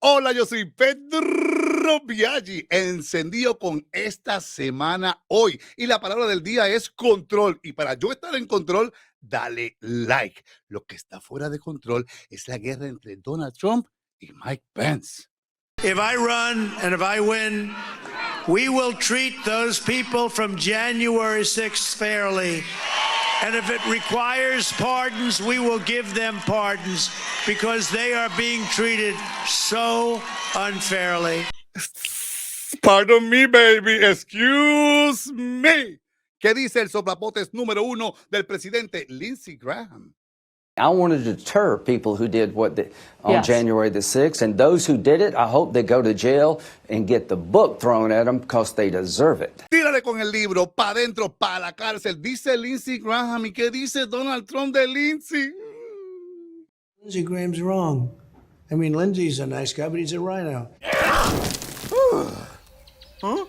Hola, yo soy Pedro Biaggi, encendido con esta semana hoy. Y la palabra del día es control. Y para yo estar en control, dale like. Lo que está fuera de control es la guerra entre Donald Trump y Mike Pence. If I run and if I win, we will treat those people from January 6th fairly. And if it requires pardons, we will give them pardons because they are being treated so unfairly. Pardon me, baby. Excuse me. ¿Qué dice el soplapotes número 1 del presidente Lindsey Graham? I want to deter people who did on January the 6th, and those who did it, I hope they go to jail and get the book thrown at them because they deserve it. Tírale con el libro, pa' dentro, pa' la cárcel, dice Lindsey Graham. ¿Y qué dice Donald Trump de Lindsey? Lindsey Graham's wrong. I mean, Lindsey's a nice guy, but he's a rhino. ¿Huh?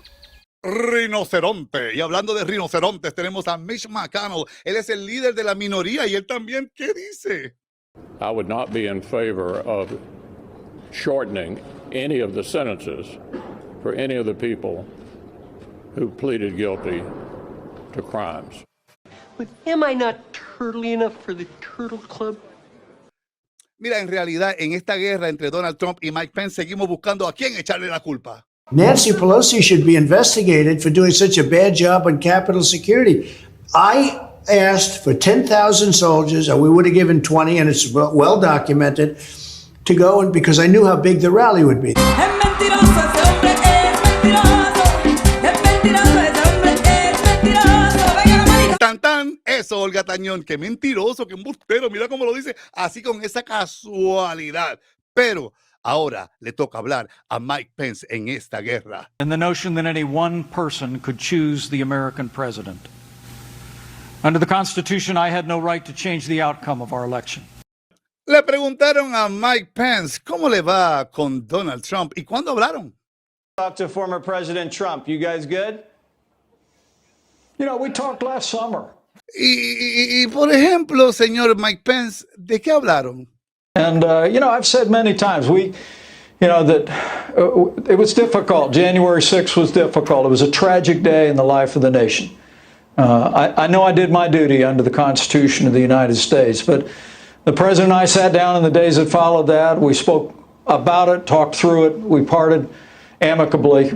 Rinoceronte. Y hablando de rinocerontes, tenemos a Mitch McConnell. Él es el líder de la minoría y él también, ¿qué dice? I would not be in favor of shortening any of the sentences for any of the people who pleaded guilty to crimes. But am I not turtly enough for the Turtle Club? Mira, en realidad, en esta guerra entre Donald Trump y Mike Pence, seguimos buscando a quién echarle la culpa. Nancy Pelosi should be investigated for doing such a bad job on Capitol security. I asked for 10,000 soldiers, and we would have given 20, and it's well documented, to go, and because I knew how big the rally would be. Tan tan, eso, Olga Tañón, qué mentiroso, qué embustero, mira cómo lo dice, así con esa casualidad. Pero ahora le toca hablar a Mike Pence en esta guerra. And the notion that any one person could choose the American president. Under the Constitution, I had no right to change the outcome of our election. Le preguntaron a Mike Pence cómo le va con Donald Trump y cuándo hablaron. Talk to former President Trump. You guys good? You know, we talked last summer. Y por ejemplo, señor Mike Pence, ¿de qué hablaron? And, you know, I've said many times, that it was difficult. January 6th was difficult. It was a tragic day in the life of the nation. I know I did my duty under the Constitution of the United States, but the President and I sat down in the days that followed that. We spoke about it, talked through it. We parted amicably.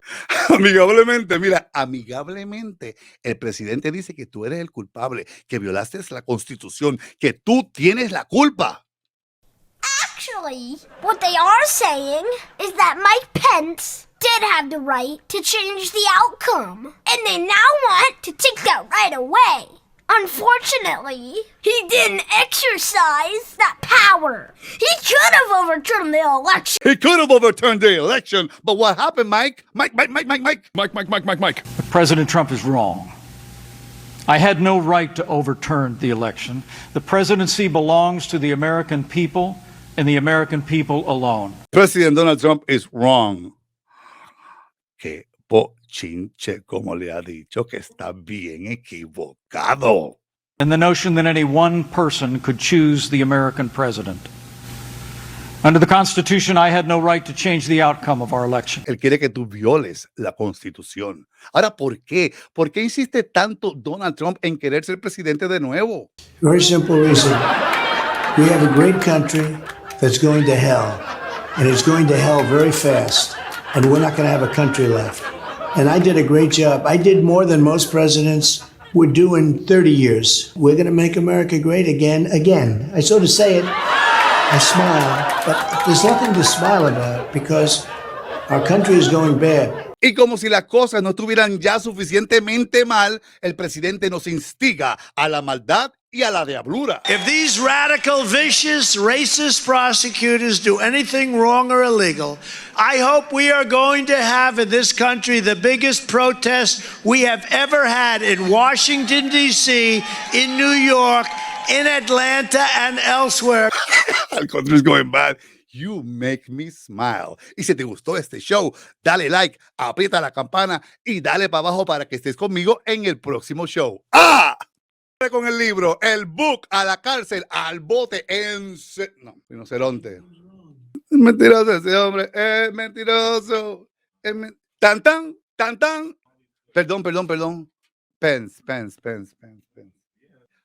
Amigablemente, mira, amigablemente, el presidente dice que tú eres el culpable, que violaste la Constitución, que tú tienes la culpa. Actually, what they are saying is that Mike Pence did have the right to change the outcome, and they now want to take that right away. Unfortunately, he didn't exercise that power. He could have overturned the election. He could have overturned the election, but what happened, Mike? Mike. President Trump is wrong. I had no right to overturn the election. The presidency belongs to the American people and the American people alone. President Donald Trump is wrong. Que bochinche, como le ha dicho, que está bien equivocado. And the notion that any one person could choose the American president. Under the Constitution, I had no right to change the outcome of our election. Él quiere que tú violes la Constitución. Ahora, ¿por qué? ¿Por qué insiste tanto Donald Trump en querer ser presidente de nuevo? Very simple reason. We have a great country that's going to hell, and it's going to hell very fast, and we're not going to have a country left. And I did a great job. I did more than most presidents would do in 30 years. We're going to make America great again. I sort of say it, I smile, but there's nothing to smile about because our country is going bad. Y como si las cosas no estuvieran ya suficientemente mal, el presidente nos instiga a la maldad y a la diablura. If these radical, vicious, racist prosecutors do anything wrong or illegal, I hope we are going to have in this country the biggest protest we have ever had in Washington, D.C., in New York, in Atlanta, and elsewhere. Our country is going bad. You make me smile. Y si te gustó este show, dale like, aprieta la campana y dale para abajo para que estés conmigo en el próximo show. ¡Ah! Con el libro, el book, a la cárcel, al bote, rinoceronte. Es mentiroso ese hombre, es mentiroso. Tan, tan, tan, tan. Perdón. Pence.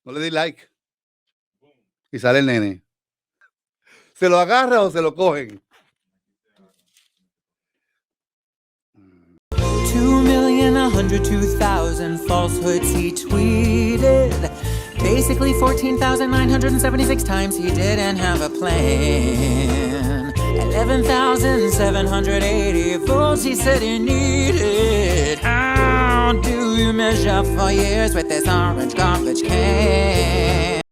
No le di like. Y sale el nene. ¿Se lo agarra o se lo cogen? 2,102,000 falsehoods he tweeted. Basically 14,976 times he didn't have a plan. 11,780 votes he said he needed. How do you measure 4 years with this orange garbage can?